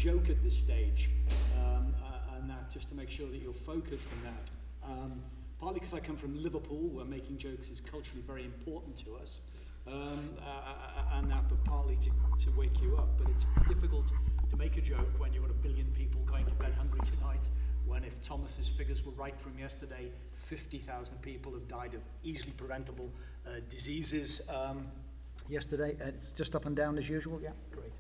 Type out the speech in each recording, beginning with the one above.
joke at this stage, and that just to make sure that you're focused on that. Partly because I come from Liverpool, where making jokes is culturally very important to us, and that, but partly to wake you up. But it's difficult to make a joke when you've got 1 billion people going to bed hungry tonight, when, if Thomas's figures were right from yesterday, 50,000 people have died of easily preventable diseases yesterday. It's just up and down as usual. Yeah, great.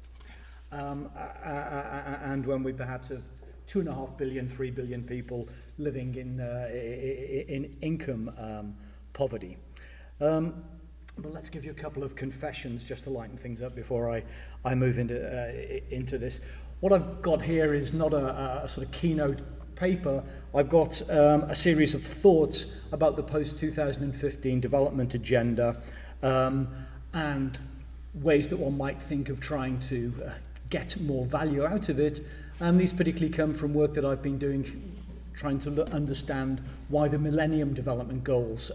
And when we perhaps have 2.5 billion, 3 billion people living in income poverty. But let's give you a couple of confessions just to lighten things up before I move into this. What I've got here is not a sort of keynote paper. I've got a series of thoughts about the post-2015 development agenda and ways that one might think of trying to get more value out of it. And these particularly come from work that I've been doing trying to understand why the Millennium Development Goals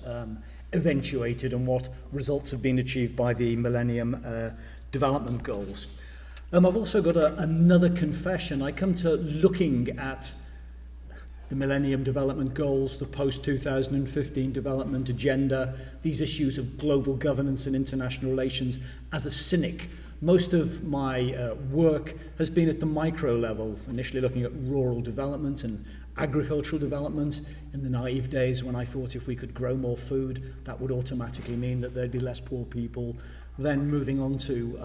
eventuated and what results have been achieved by the Millennium Development Goals. I've also got another confession. I come to looking at the Millennium Development Goals, the post-2015 development agenda, these issues of global governance and international relations as a cynic. Most of my work has been at the micro level, initially looking at rural development and agricultural development in the naive days when I thought if we could grow more food, that would automatically mean that there'd be less poor people. Then moving on to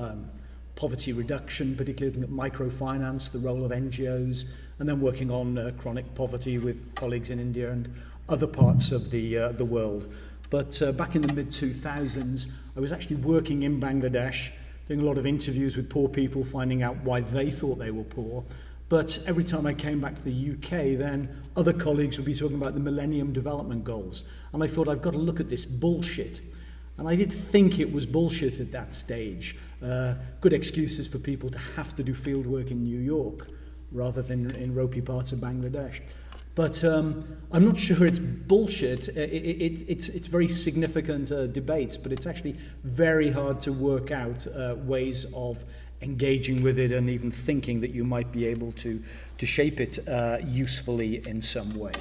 poverty reduction, particularly looking at microfinance, the role of NGOs, and then working on chronic poverty with colleagues in India and other parts of the world. But back in the mid-2000s, I was actually working in Bangladesh, doing a lot of interviews with poor people, finding out why they thought they were poor. But every time I came back to the UK, then other colleagues would be talking about the Millennium Development Goals. And I thought, I've got to look at this bullshit. And I did think it was bullshit at that stage. Good excuses for people to have to do field work in New York rather than in ropey parts of Bangladesh. But I'm not sure it's bullshit. It's very significant debates, but it's actually very hard to work out ways of engaging with it and even thinking that you might be able to shape it usefully in some way.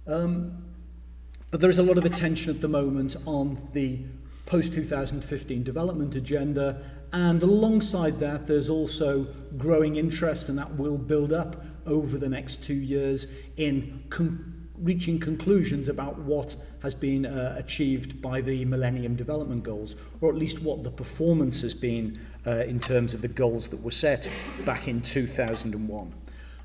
But there is a lot of attention at the moment on the post-2015 development agenda, and alongside that there's also growing interest, and that will build up over the next 2 years in reaching conclusions about what has been achieved by the Millennium Development Goals, or at least what the performance has been in terms of the goals that were set back in 2001.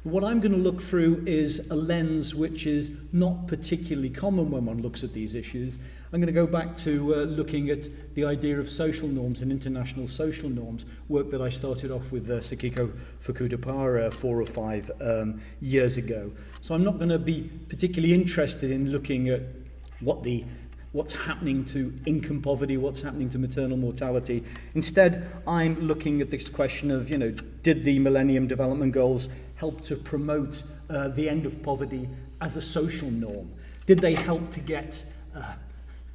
What I'm going to look through is a lens which is not particularly common when one looks at these issues. I'm going to go back to looking at the idea of social norms and international social norms, work that I started off with Sakiko Fukudapara 4 or 5 years ago. So I'm not going to be particularly interested in looking at what's happening to income poverty, what's happening to maternal mortality. Instead, I'm looking at this question of, did the Millennium Development Goals help to promote the end of poverty as a social norm? Did they help to get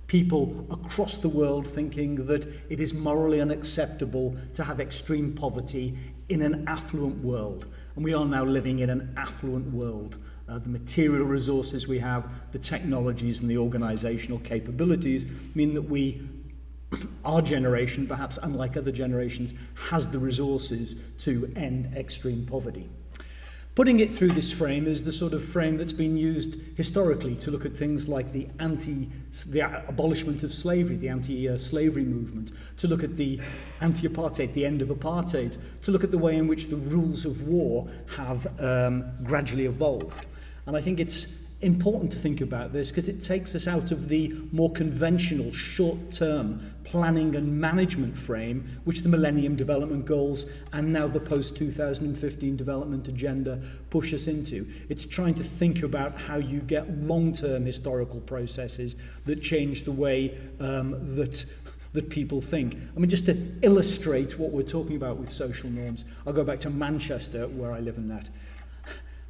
people across the world thinking that it is morally unacceptable to have extreme poverty in an affluent world? And we are now living in an affluent world. The material resources we have, the technologies and the organizational capabilities mean that our generation, perhaps unlike other generations, has the resources to end extreme poverty. Putting it through this frame is the sort of frame that's been used historically to look at things like the abolishment of slavery, the anti-slavery movement, to look at the anti-apartheid, the end of apartheid, to look at the way in which the rules of war have gradually evolved. And I think it's important to think about this because it takes us out of the more conventional short-term planning and management frame which the Millennium Development Goals and now the post-2015 development agenda push us into. It's trying to think about how you get long-term historical processes that change the way that people think. I mean, just to illustrate what we're talking about with social norms, I'll go back to Manchester, where I live in that.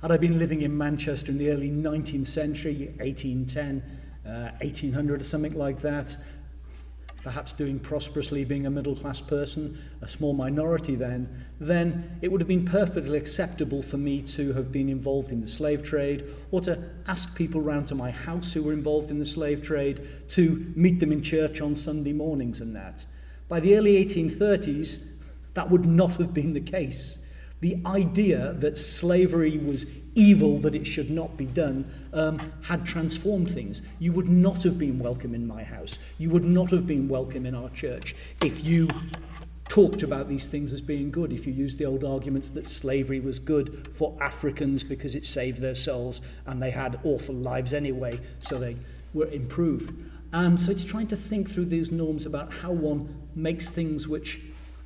Had I been living in Manchester in the early 19th century, 1810, 1800 or something like that, perhaps doing prosperously, being a middle-class person, a small minority then it would have been perfectly acceptable for me to have been involved in the slave trade, or to ask people round to my house who were involved in the slave trade, to meet them in church on Sunday mornings and that. By the early 1830s, that would not have been the case. The idea that slavery was evil, that it should not be done, had transformed things. You would not have been welcome in my house. You would not have been welcome in our church if you talked about these things as being good, if you used the old arguments that slavery was good for Africans because it saved their souls and they had awful lives anyway, so they were improved. And so it's trying to think through these norms about how one makes things which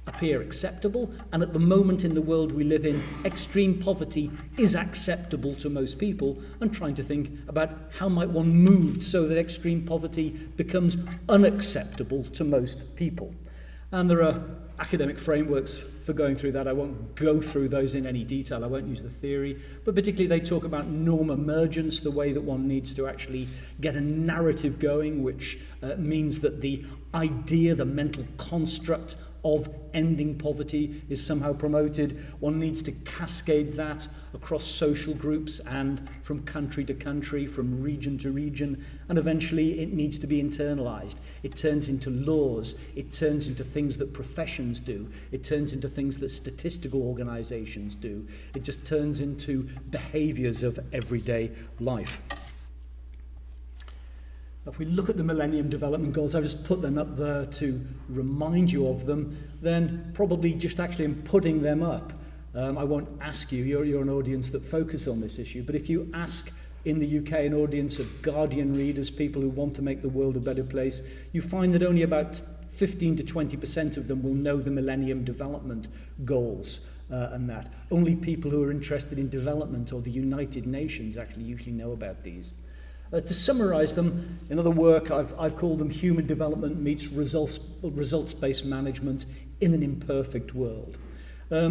appear acceptable, and at the moment in the world we live in, extreme poverty is acceptable to most people, and trying to think about how might one move so that extreme poverty becomes unacceptable to most people. And there are academic frameworks for going through that. I won't go through those in any detail. I won't use the theory, but particularly they talk about norm emergence, the way that one needs to actually get a narrative going, which means that the idea, the mental construct of ending poverty is somehow promoted. One needs to cascade that across social groups and from country to country, from region to region, and eventually it needs to be internalized. It turns into laws, it turns into things that professions do, it turns into things that statistical organizations do, it just turns into behaviors of everyday life. If we look at the Millennium Development Goals, I've just put them up there to remind you of them, then probably just actually in putting them up, I won't ask you, you're an audience that focus on this issue, but if you ask in the UK an audience of Guardian readers, people who want to make the world a better place, you find that only about 15 to 20% of them will know the Millennium Development Goals and that. Only people who are interested in development or the United Nations actually usually know about these. To summarize them, in other work, I've called them human development meets results-based management in an imperfect world. They're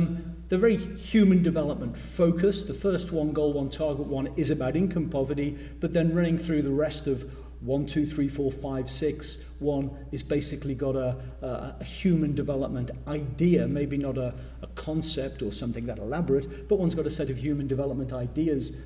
very human development focused. The first one, Goal 1, Target 1, is about income poverty, but then running through the rest of 1, 2, 3, 4, 5, 6, 1 is basically got a human development idea, maybe not a concept or something that elaborate, but one's got a set of human development ideas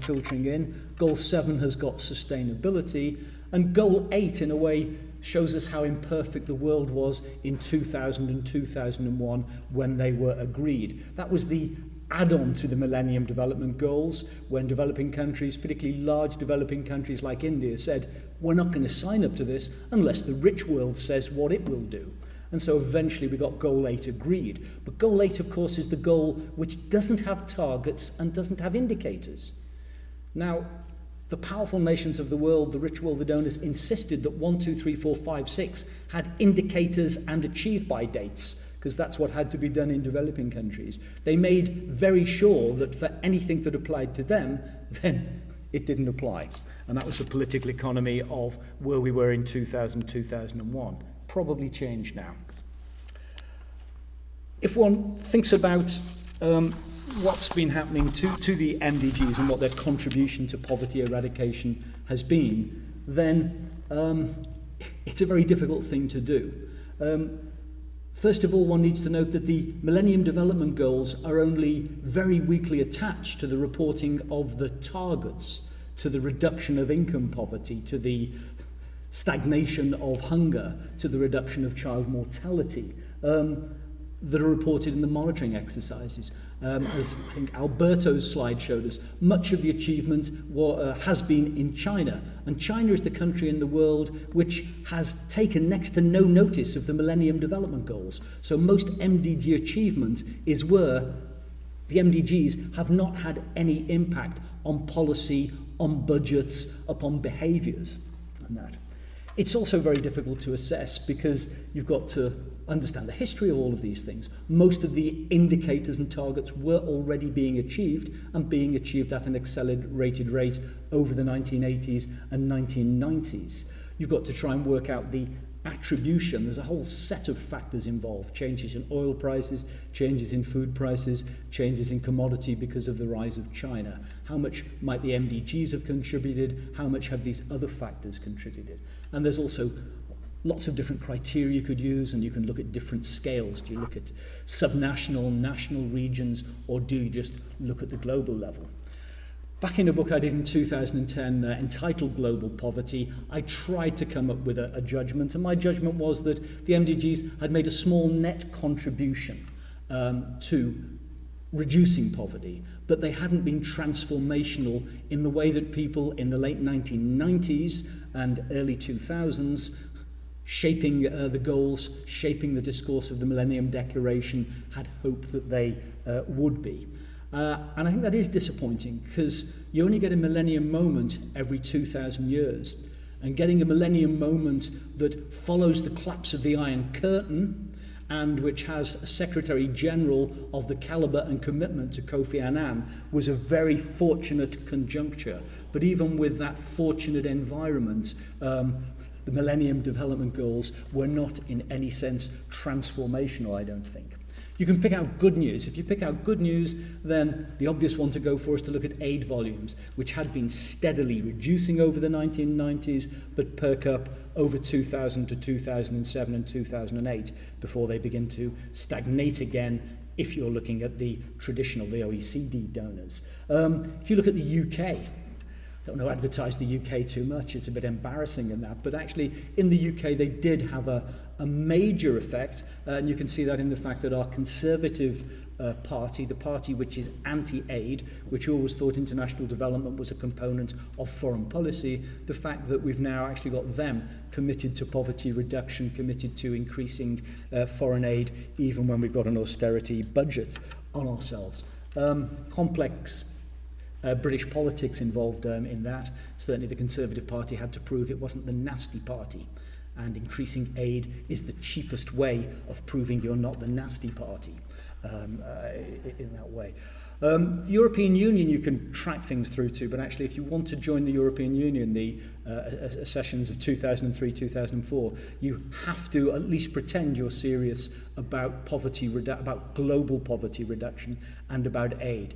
filtering in. Goal 7 has got sustainability, and Goal 8 in a way shows us how imperfect the world was in 2000 and 2001 when they were agreed. That was the add-on to the Millennium Development Goals when developing countries, particularly large developing countries like India, said, we're not going to sign up to this unless the rich world says what it will do. And so eventually we got Goal 8 agreed. But Goal 8, of course, is the goal which doesn't have targets and doesn't have indicators. Now, the powerful nations of the world, the rich world, the donors, insisted that 1, 2, 3, 4, 5, 6 had indicators and achieve by dates, because that's what had to be done in developing countries. They made very sure that for anything that applied to them, then it didn't apply. And that was the political economy of where we were in 2000, 2001. Probably changed now. If one thinks about what's been happening to the MDGs and what their contribution to poverty eradication has been, then it's a very difficult thing to do. First of all, one needs to note that the Millennium Development Goals are only very weakly attached to the reporting of the targets, to the reduction of income poverty, to the stagnation of hunger, to the reduction of child mortality that are reported in the monitoring exercises. As I think Alberto's slide showed us, much of the achievement has been in China. And China is the country in the world which has taken next to no notice of the Millennium Development Goals. So most MDG achievement is where the MDGs have not had any impact on policy, on budgets, upon behaviours and that. It's also very difficult to assess because you've got to understand the history of all of these things. Most of the indicators and targets were already being achieved and being achieved at an accelerated rate over the 1980s and 1990s. You've got to try and work out the attribution. There's a whole set of factors involved. Changes in oil prices, changes in food prices, changes in commodity because of the rise of China. How much might the MDGs have contributed? How much have these other factors contributed? And there's also lots of different criteria you could use, and you can look at different scales. Do you look at subnational, national regions, or do you just look at the global level? Back in a book I did in 2010 entitled Global Poverty, I tried to come up with a judgment, and my judgment was that the MDGs had made a small net contribution to reducing poverty, but they hadn't been transformational in the way that people in the late 1990s and early 2000s, shaping the goals, shaping the discourse of the Millennium Declaration, had hoped that they would be. And I think that is disappointing, because you only get a millennium moment every 2,000 years. And getting a millennium moment that follows the collapse of the Iron Curtain, and which has a Secretary General of the caliber and commitment to Kofi Annan, was a very fortunate conjuncture. But even with that fortunate environment, the Millennium Development Goals were not in any sense transformational, I don't think. You can pick out good news. If you pick out good news, then the obvious one to go for is to look at aid volumes, which had been steadily reducing over the 1990s, but perk up over 2000 to 2007 and 2008 before they begin to stagnate again if you're looking at the traditional, the OECD donors. If you look at the UK, I don't want to advertise the UK too much, it's a bit embarrassing in that, but actually in the UK they did have a major effect, and you can see that in the fact that our Conservative party, the party which is anti-aid, which always thought international development was a component of foreign policy, the fact that we've now actually got them committed to poverty reduction, committed to increasing foreign aid, even when we've got an austerity budget on ourselves. Complex British politics involved in that. Certainly the Conservative Party had to prove it wasn't the nasty party, and increasing aid is the cheapest way of proving you're not the nasty party in that way. The European Union you can track things through to, but actually if you want to join the European Union, the sessions of 2003-2004, you have to at least pretend you're serious about about global poverty reduction and about aid.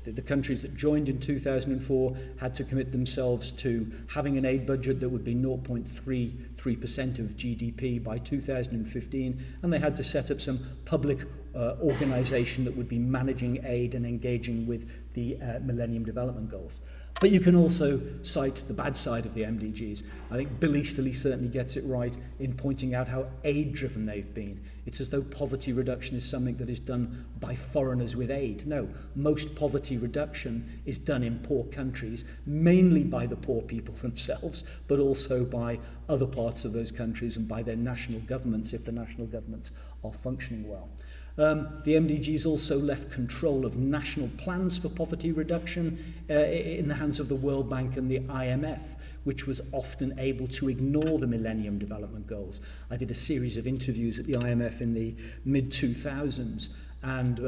The countries that joined in 2004 had to commit themselves to having an aid budget that would be 0.33% of GDP by 2015, and they had to set up some public organisation that would be managing aid and engaging with the Millennium Development Goals. But you can also cite the bad side of the MDGs. I think Bill Easterly certainly gets it right in pointing out how aid-driven they've been. It's as though poverty reduction is something that is done by foreigners with aid. No, most poverty reduction is done in poor countries, mainly by the poor people themselves, but also by other parts of those countries and by their national governments, if the national governments are functioning well. The MDGs also left control of national plans for poverty reduction in the hands of the World Bank and the IMF, which was often able to ignore the Millennium Development Goals. I did a series of interviews at the IMF in the mid-2000s, and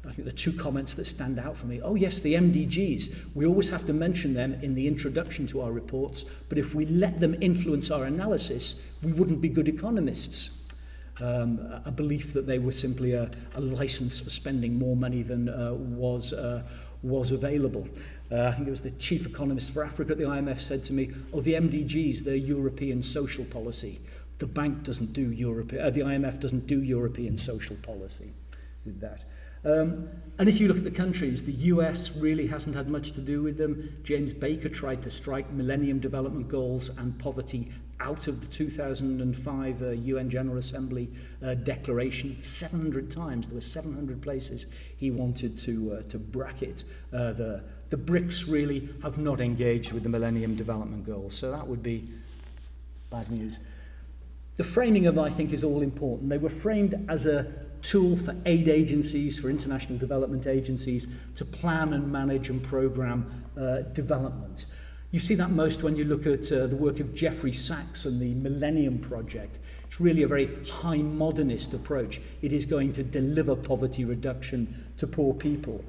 I think the two comments that stand out for me, oh yes, the MDGs, we always have to mention them in the introduction to our reports, but if we let them influence our analysis, we wouldn't be good economists. A belief that they were simply a license for spending more money than was available. I think it was the chief economist for Africa at the IMF said to me, oh, the MDGs, they're European social policy. The bank doesn't do the IMF doesn't do European social policy with that. And if you look at the countries, the US really hasn't had much to do with them. James Baker tried to strike Millennium Development Goals and poverty out of the 2005 UN General Assembly declaration 700 times. There were 700 places he wanted to bracket. The BRICS really have not engaged with the Millennium Development Goals, so that would be bad news. The framing of them, I think, is all important. They were framed as a tool for aid agencies, for international development agencies, to plan and manage and program development. You see that most when you look at the work of Jeffrey Sachs and the Millennium Project. It's really a very high modernist approach. It is going to deliver poverty reduction to poor people.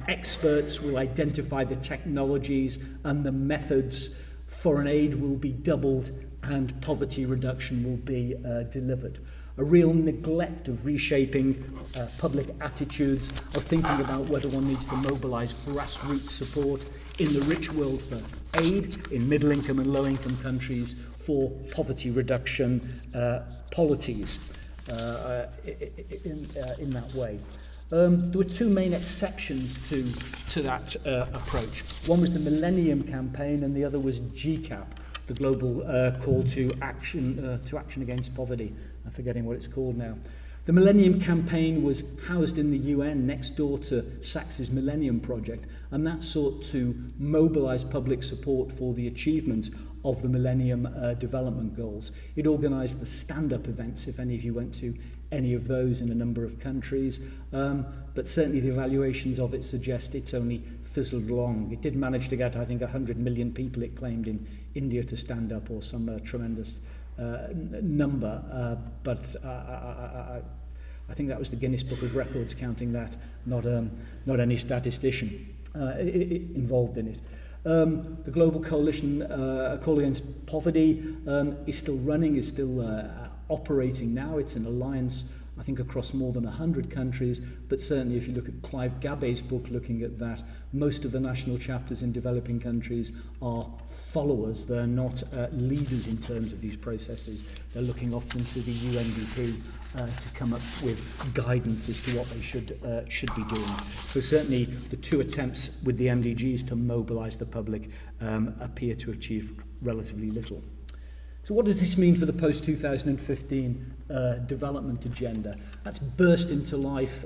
Experts will identify the technologies and the methods. Foreign aid will be doubled and poverty reduction will be delivered. A real neglect of reshaping public attitudes, of thinking about whether one needs to mobilize grassroots support in the rich world for aid, in middle-income and low-income countries for poverty reduction policies in that way. There were two main exceptions to that approach. One was the Millennium campaign, and the other was GCAP, the global call to action against poverty. I'm forgetting what it's called now. The Millennium campaign was housed in the UN next door to Sachs's Millennium Project, and that sought to mobilize public support for the achievement of the Millennium Development Goals. It organized the stand-up events, if any of you went to any of those, in a number of countries, but certainly the evaluations of it suggest it's only fizzled along. It did manage to get, I think, 100 million people, it claimed, in India to stand up, or some tremendous number, but I think that was the Guinness Book of Records counting that, not any statistician involved in it. The Global Coalition Call Against Poverty is still running, is still operating now. It's an alliance, I think, across more than 100 countries, but certainly if you look at Clive Gabbay's book looking at that, most of the national chapters in developing countries are followers. They're not leaders in terms of these processes. They're looking often to the UNDP to come up with guidance as to what they should be doing. So certainly the two attempts with the MDGs to mobilize the public appear to achieve relatively little. So what does this mean for the post-2015 development agenda? That's burst into life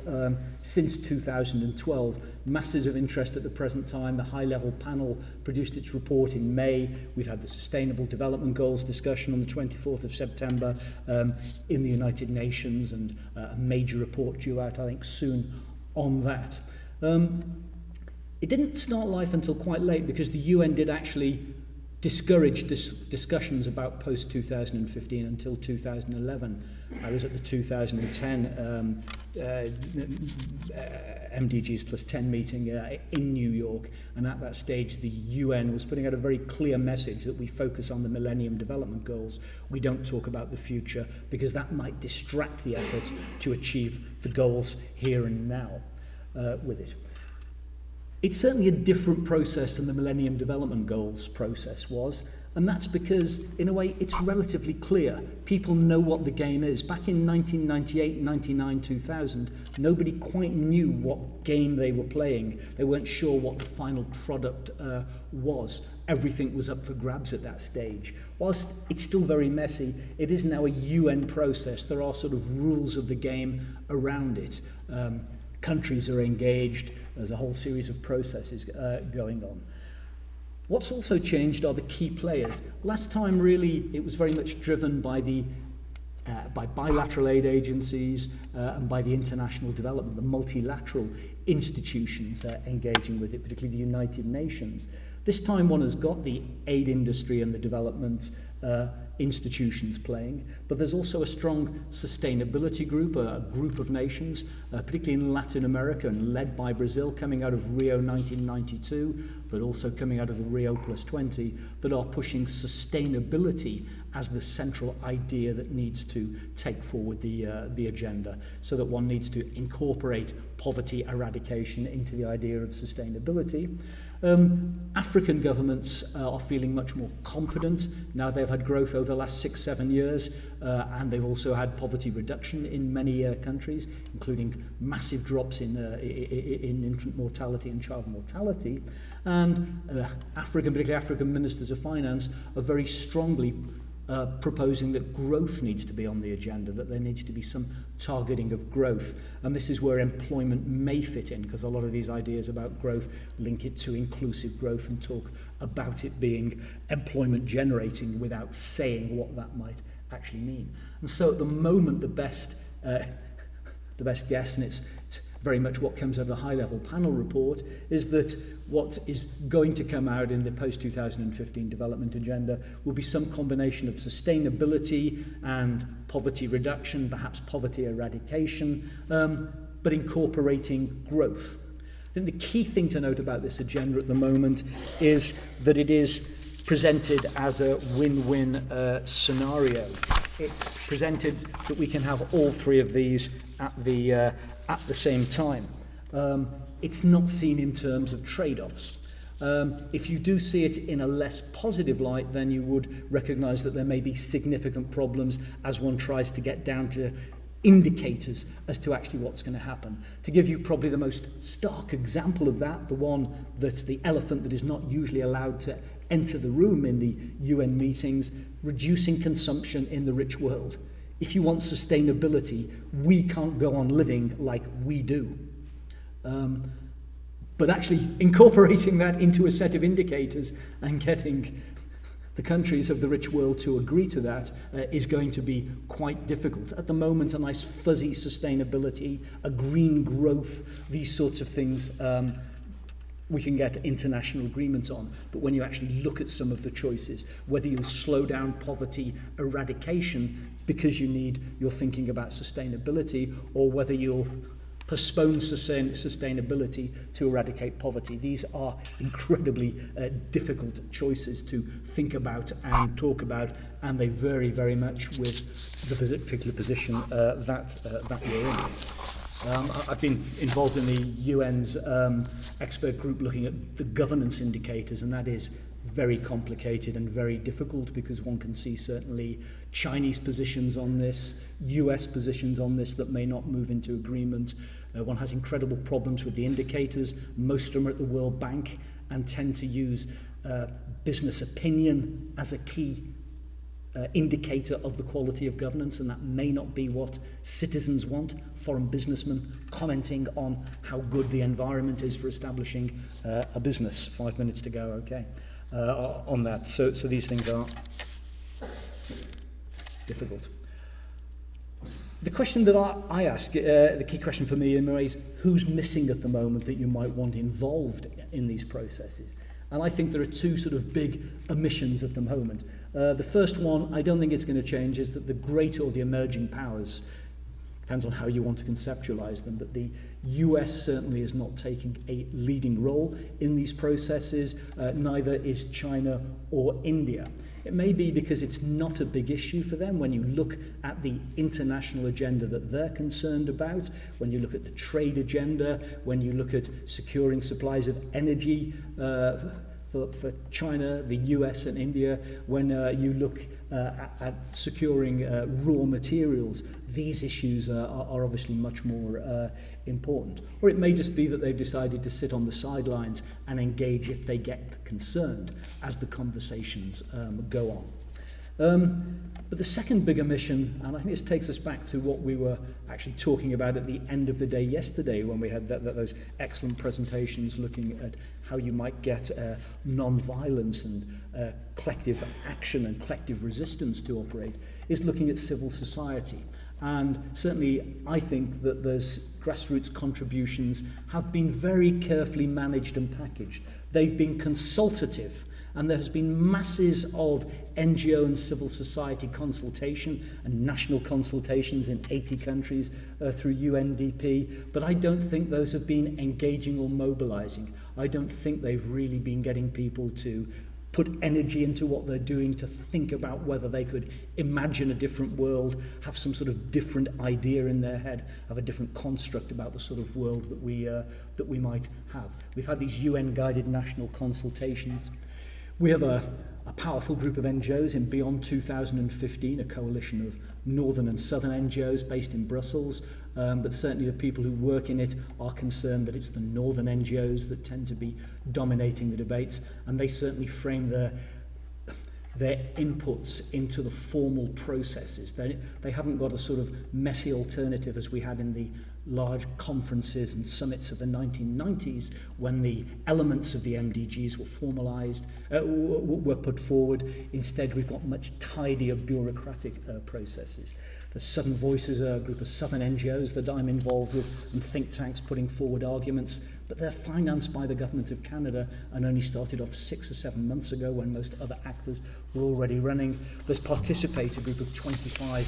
since 2012. Masses of interest at the present time. The high-level panel produced its report in May. We've had the Sustainable Development Goals discussion on the 24th of September in the United Nations, and a major report due out, I think, soon on that. It didn't start life until quite late, because the UN did actually discouraged discussions about post-2015 until 2011. I was at the 2010 MDGs plus 10 meeting in New York, and at that stage the UN was putting out a very clear message that we focus on the Millennium Development Goals. We don't talk about the future, because that might distract the effort to achieve the goals here and now with it. It's certainly a different process than the Millennium Development Goals process was, and that's because, in a way, it's relatively clear. People know what the game is. Back in 1998, 99, 2000, nobody quite knew what game they were playing. They weren't sure what the final product was. Everything was up for grabs at that stage. Whilst it's still very messy, it is now a UN process. There are sort of rules of the game around it. Countries are engaged. There's a whole series of processes going on. What's also changed are the key players. Last time, really, it was very much driven by by bilateral aid agencies and by the international development, the multilateral institutions engaging with it, particularly the United Nations. This time one has got the aid industry and the development institutions playing, but there's also a strong sustainability group, a group of nations, particularly in Latin America and led by Brazil, coming out of Rio 1992, but also coming out of the Rio +20, that are pushing sustainability as the central idea that needs to take forward the agenda, so that one needs to incorporate poverty eradication into the idea of sustainability. African governments are feeling much more confident now. They've had growth over the last 6-7 years, and they've also had poverty reduction in many countries, including massive drops in infant mortality and child mortality. And particularly African ministers of finance, are very strongly proposing that growth needs to be on the agenda, that there needs to be some targeting of growth. And this is where employment may fit in, because a lot of these ideas about growth link it to inclusive growth and talk about it being employment generating without saying what that might actually mean. And so at the moment, the best guess, and it's very much what comes out of the high-level panel report, is that what is going to come out in the post-2015 development agenda will be some combination of sustainability and poverty reduction, perhaps poverty eradication, but incorporating growth. I think the key thing to note about this agenda at the moment is that it is presented as a win-win scenario. It's presented that we can have all three of these at the same time. It's not seen in terms of trade-offs. If you do see it in a less positive light, then you would recognise that there may be significant problems as one tries to get down to indicators as to actually what's going to happen. To give you probably the most stark example of that, the one that's the elephant that is not usually allowed to enter the room in the UN meetings, reducing consumption in the rich world. If you want sustainability, we can't go on living like we do. But actually incorporating that into a set of indicators and getting the countries of the rich world to agree to that is going to be quite difficult. At the moment, a nice fuzzy sustainability, a green growth, these sorts of things we can get international agreements on. But when you actually look at some of the choices, whether you'll slow down poverty eradication because you're thinking about sustainability, or whether you'll postpone sustainability to eradicate poverty. These are incredibly difficult choices to think about and talk about, and they vary very much with the particular position that you're in. I've been involved in the UN's expert group looking at the governance indicators, and that is very complicated and very difficult because one can see certainly Chinese positions on this, US positions on this that may not move into agreement. One has incredible problems with the indicators. Most of them are at the World Bank and tend to use business opinion as a key indicator of the quality of governance, and that may not be what citizens want. Foreign businessmen commenting on how good the environment is for establishing a business. 5 minutes to go, okay, on that. So these things are difficult. The question that I ask, the key question for me is who's missing at the moment that you might want involved in these processes? And I think there are two sort of big omissions at the moment. The first one, I don't think it's going to change, is that the great or the emerging powers, depends on how you want to conceptualize them, but the US certainly is not taking a leading role in these processes, neither is China or India. It may be because it's not a big issue for them when you look at the international agenda that they're concerned about, when you look at the trade agenda, when you look at securing supplies of energy for China, the US and India, when you look at securing raw materials. These issues are obviously much more important. Or it may just be that they've decided to sit on the sidelines and engage if they get concerned as the conversations go on. But the second big omission, and I think this takes us back to what we were actually talking about at the end of the day yesterday when we had those excellent presentations looking at how you might get non-violence and collective action and collective resistance to operate, is looking at civil society. And certainly I think that those grassroots contributions have been very carefully managed and packaged. They've been consultative, and there has been masses of NGO and civil society consultation and national consultations in 80 countries through UNDP, but I don't think those have been engaging or mobilizing. I don't think they've really been getting people to put energy into what they're doing, to think about whether they could imagine a different world, have some sort of different idea in their head, have a different construct about the sort of world that we might have. We've had these UN-guided national consultations. We have a powerful group of NGOs in Beyond 2015, a coalition of northern and southern NGOs based in Brussels, but certainly the people who work in it are concerned that it's the northern NGOs that tend to be dominating the debates, and they certainly frame their inputs into the formal processes. They haven't got a sort of messy alternative as we had in the large conferences and summits of the 1990s when the elements of the MDGs were formalized, were put forward. Instead, we've got much tidier bureaucratic processes. The Southern Voices are a group of southern NGOs that I'm involved with, and think tanks putting forward arguments, but they're financed by the Government of Canada and only started off 6 or 7 months ago when most other actors were already running. There's Participate, a group of 25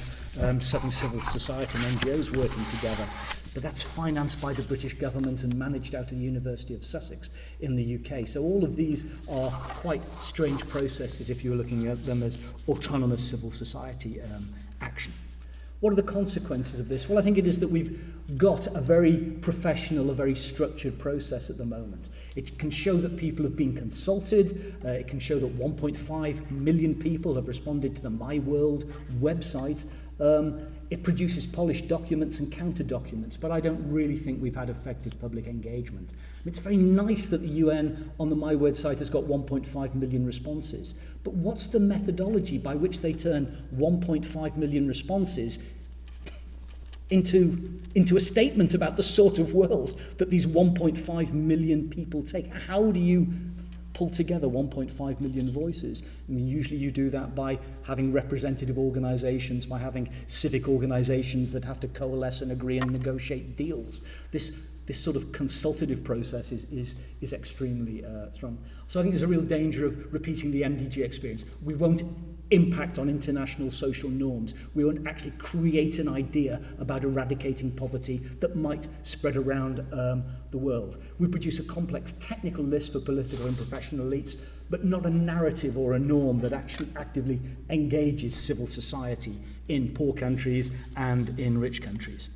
southern civil society and NGOs working together, but that's financed by the British government and managed out of the University of Sussex in the UK. So all of these are quite strange processes if you're looking at them as autonomous civil society action. What are the consequences of this? Well, I think it is that we've got a very professional, a very structured process at the moment. It can show that people have been consulted. It can show that 1.5 million people have responded to the My World website. It produces polished documents and counter-documents, but I don't really think we've had effective public engagement. It's very nice that the UN on the My Word site has got 1.5 million responses, but what's the methodology by which they turn 1.5 million responses into a statement about the sort of world that these 1.5 million people take? How do you pull together 1.5 million voices? I mean, usually you do that by having representative organizations, by having civic organizations that have to coalesce and agree and negotiate deals. This sort of consultative process is extremely strong. So I think there's a real danger of repeating the MDG experience. We won't impact on international social norms. We won't actually create an idea about eradicating poverty that might spread around the world. We produce a complex technical list for political and professional elites, but not a narrative or a norm that actually actively engages civil society in poor countries and in rich countries.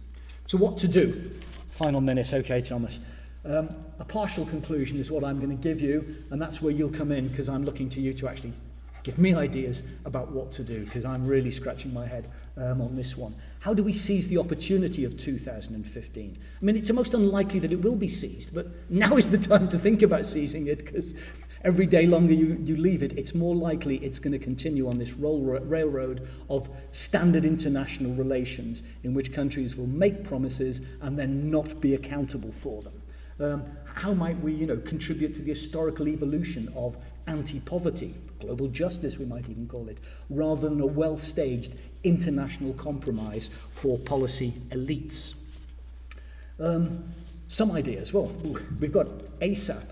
So what to do? Final minute, okay, Thomas. A partial conclusion is what I'm going to give you, and that's where you'll come in, because I'm looking to you to actually give me ideas about what to do, because I'm really scratching my head on this one. How do we seize the opportunity of 2015? I mean, it's most unlikely that it will be seized, but now is the time to think about seizing it, because every day longer you leave it, it's more likely it's going to continue on this railroad of standard international relations in which countries will make promises and then not be accountable for them. How might we, contribute to the historical evolution of anti-poverty, global justice we might even call it, rather than a well-staged international compromise for policy elites? Some ideas. Well, we've got ASAP.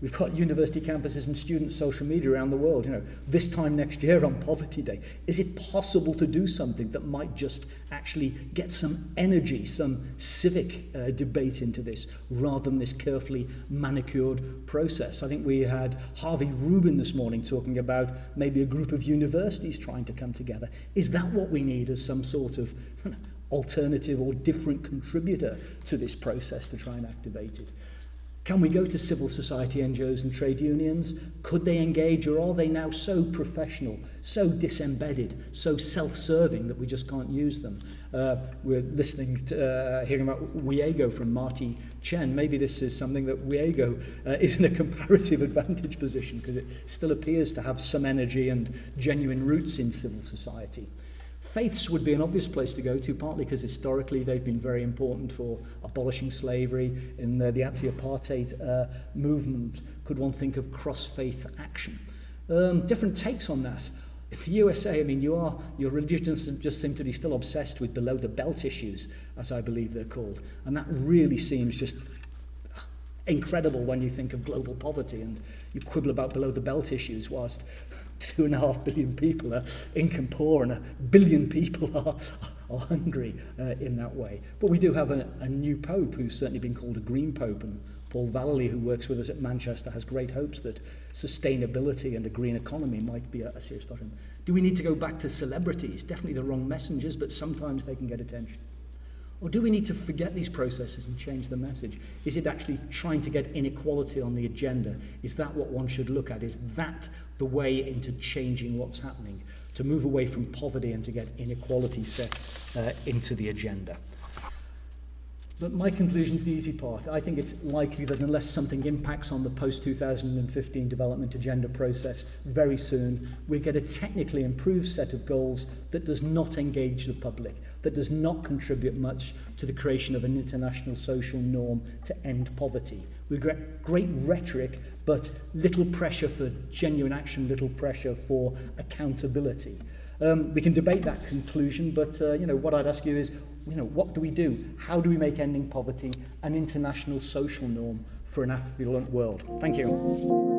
We've got university campuses and student social media around the world. This time next year on Poverty Day, is it possible to do something that might just actually get some energy, some civic debate into this, rather than this carefully manicured process? I think we had Harvey Rubin this morning talking about maybe a group of universities trying to come together. Is that what we need as some sort of alternative or different contributor to this process to try and activate it? Can we go to civil society NGOs and trade unions? Could they engage, or are they now so professional, so disembedded, so self-serving that we just can't use them? We're listening to, hearing about WIEGO from Marty Chen. Maybe this is something that WIEGO is in a comparative advantage position, because it still appears to have some energy and genuine roots in civil society. Faiths would be an obvious place to go to, partly because historically they've been very important for abolishing slavery in the anti-apartheid movement. Could one think of cross-faith action? Different takes on that. In the USA, I mean, your religions just seem to be still obsessed with below-the-belt issues, as I believe they're called. And that really seems just incredible when you think of global poverty, and you quibble about below-the-belt issues whilst 2.5 billion people are income poor and 1 billion people are hungry in that way. But we do have a new Pope who's certainly been called a Green Pope, and Paul Vallely, who works with us at Manchester, has great hopes that sustainability and a green economy might be a serious part of it. Do we need to go back to celebrities? Definitely the wrong messengers, but sometimes they can get attention. Or do we need to forget these processes and change the message? Is it actually trying to get inequality on the agenda? Is that what one should look at? Is that the way into changing what's happening? To move away from poverty and to get inequality set into the agenda? But my conclusion is the easy part. I think it's likely that unless something impacts on the post-2015 development agenda process very soon, we get a technically improved set of goals that does not engage the public, that does not contribute much to the creation of an international social norm to end poverty. We get great rhetoric, but little pressure for genuine action, little pressure for accountability. We can debate that conclusion, but what I'd ask you is, what do we do? How do we make ending poverty an international social norm for an affluent world? Thank you.